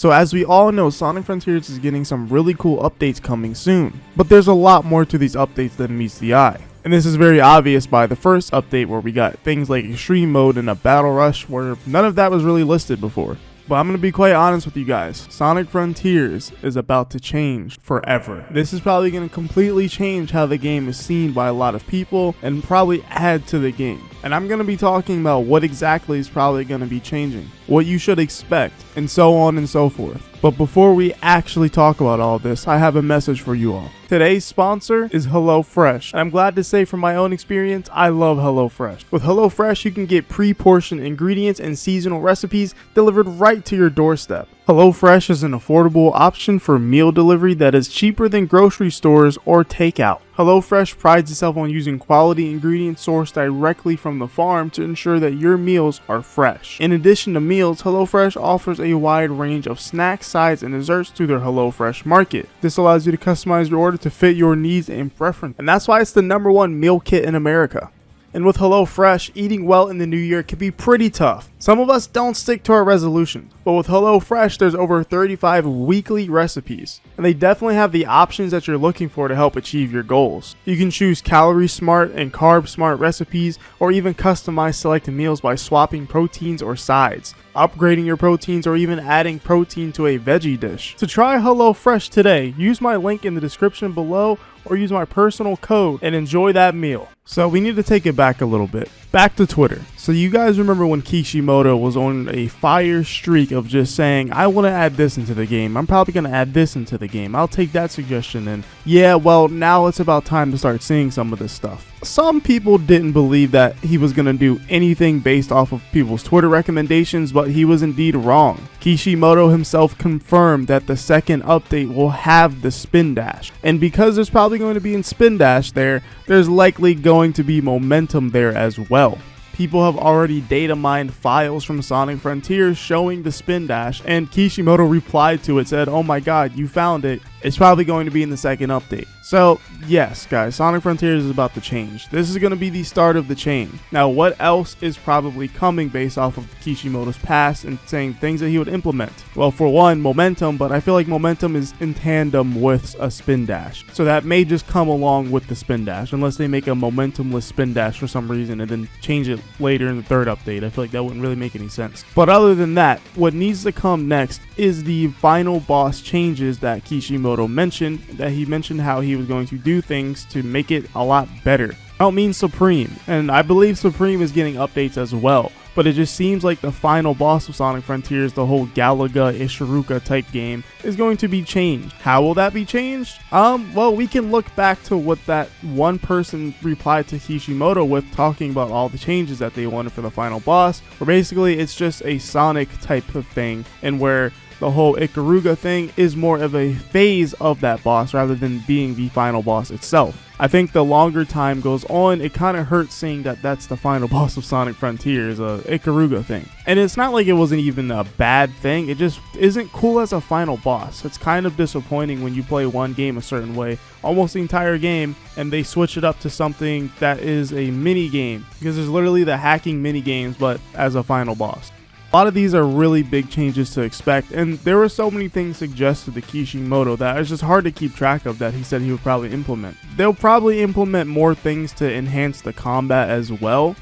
So as we all know, Sonic Frontiers is getting some really cool updates coming soon, but there's a lot more to these updates than meets the eye. And this is very obvious by the first update where we got things like extreme mode and a battle rush where none of that was really listed before. But I'm going to be quite honest with you guys, Sonic Frontiers is about to change forever. This is probably going to completely change how the game is seen by a lot of people and probably add to the game. And I'm going to be talking about what exactly is probably going to be changing, what you should expect, and so on and so forth. But before we actually talk about all this, I have a message for you all. Today's sponsor is HelloFresh. And I'm glad to say from my own experience, I love HelloFresh. With HelloFresh, you can get pre-portioned ingredients and seasonal recipes delivered right to your doorstep. HelloFresh is an affordable option for meal delivery that is cheaper than grocery stores or takeout. HelloFresh prides itself on using quality ingredients sourced directly from the farm to ensure that your meals are fresh. In addition to meals, HelloFresh offers a wide range of snacks, sides, and desserts through their HelloFresh market. This allows you to customize your order to fit your needs and preference, and that's why it's the #1 meal kit in America. And with HelloFresh, eating well in the new year can be pretty tough. Some of us don't stick to our resolutions, but with HelloFresh, there's over 35 weekly recipes, and they definitely have the options that you're looking for to help achieve your goals. You can choose calorie smart and carb smart recipes, or even customize selected meals by swapping proteins or sides, upgrading your proteins, or even adding protein to a veggie dish. To try HelloFresh today, use my link in the description below or use my personal code and enjoy that meal. So we need to take it back a little bit. Back to Twitter. So you guys remember when Kishimoto was on a fire streak of just saying, I want to add this into the game. I'm probably going to add this into the game. I'll take that suggestion. And yeah, well, now it's about time to start seeing some of this stuff. Some people didn't believe that he was going to do anything based off of people's Twitter recommendations, but he was indeed wrong. Kishimoto himself confirmed that the second update will have the spin dash. And because there's probably going to be in spin dash there's likely going to be momentum there as well. People have already data mined files from Sonic Frontiers showing the spin dash, and Kishimoto replied to it, said, oh my god, you found it. It's probably going to be in the second update. So yes guys, Sonic Frontiers is about to change. This is going to be the start of the chain. Now what else is probably coming based off of Kishimoto's past and saying things that he would implement? Well, for one, momentum, but I feel like momentum is in tandem with a spin dash. So that may just come along with the spin dash, unless they make a momentumless spin dash for some reason and then change it later in the third update. I feel like that wouldn't really make any sense. But other than that, what needs to come next is the final boss changes that Kishimoto mentioned, that he mentioned how he was going to do things to make it a lot better. I don't mean Supreme, and I believe Supreme is getting updates as well, but it just seems like the final boss of Sonic Frontiers, the whole Galaga Ishiruka type game, is going to be changed. How will that be changed? Well, we can look back to what that one person replied to Kishimoto with, talking about all the changes that they wanted for the final boss, where basically it's just a Sonic type of thing, and where the whole Ikaruga thing is more of a phase of that boss rather than being the final boss itself. I think the longer time goes on, it kind of hurts seeing that that's the final boss of Sonic Frontiers, a Ikaruga thing. And it's not like it wasn't even a bad thing, it just isn't cool as a final boss. It's kind of disappointing when you play one game a certain way, almost the entire game, and they switch it up to something that is a mini game, because there's literally the hacking mini games, but as a final boss. A lot of these are really big changes to expect, and there were so many things suggested to Kishimoto that it's just hard to keep track of that he said he would probably implement. They'll probably implement more things to enhance the combat as well,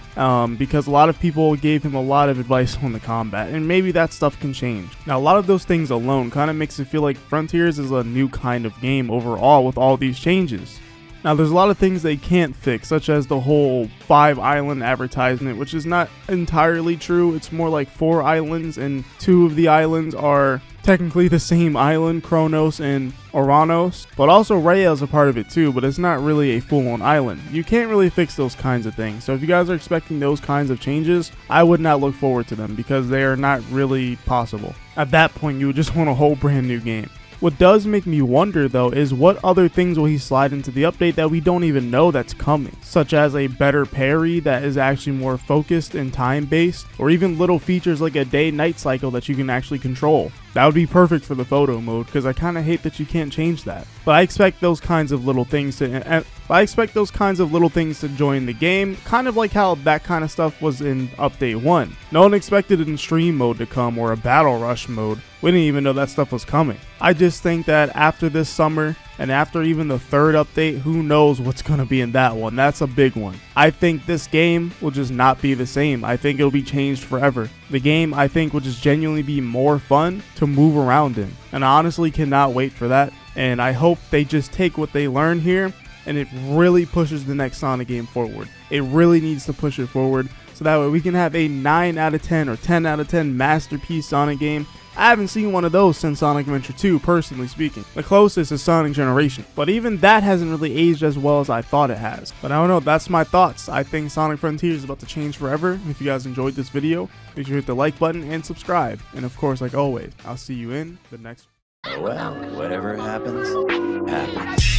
because a lot of people gave him a lot of advice on the combat, and maybe that stuff can change. Now, a lot of those things alone kind of makes it feel like Frontiers is a new kind of game overall with all these changes. Now, there's a lot of things they can't fix, such as the whole 5-island advertisement, which is not entirely true. It's more like 4 islands, and 2 of the islands are technically the same island, Kronos and Oranos, but also Rhea is a part of it too, but it's not really a full-on island. You can't really fix those kinds of things, so if you guys are expecting those kinds of changes, I would not look forward to them, because they are not really possible. At that point, you would just want a whole brand new game. What does make me wonder though is what other things will he slide into the update that we don't even know that's coming, such as a better parry that is actually more focused and time based, or even little features like a day-night cycle that you can actually control. That would be perfect for the photo mode, because I kind of hate that you can't change that. But I expect those kinds of little things to join the game, kind of like how that kind of stuff was in update 1. No one expected an extreme mode to come or a battle rush mode. We didn't even know that stuff was coming. I just think that after this summer and after even the 3rd update, who knows what's going to be in that one. That's a big one. I think this game will just not be the same. I think it'll be changed forever. The game, I think, will just genuinely be more fun to move around in. And I honestly cannot wait for that. And I hope they just take what they learn here and it really pushes the next Sonic game forward. It really needs to push it forward so that way we can have a 9 out of 10 or 10 out of 10 masterpiece Sonic game. I haven't seen one of those since Sonic Adventure 2, personally speaking. The closest is Sonic Generation, but even that hasn't really aged as well as I thought it has. But I don't know, that's my thoughts. I think Sonic Frontiers is about to change forever. And if you guys enjoyed this video, make sure to hit the like button and subscribe. And of course, like always, I'll see you in the next one. Well, whatever happens, happens.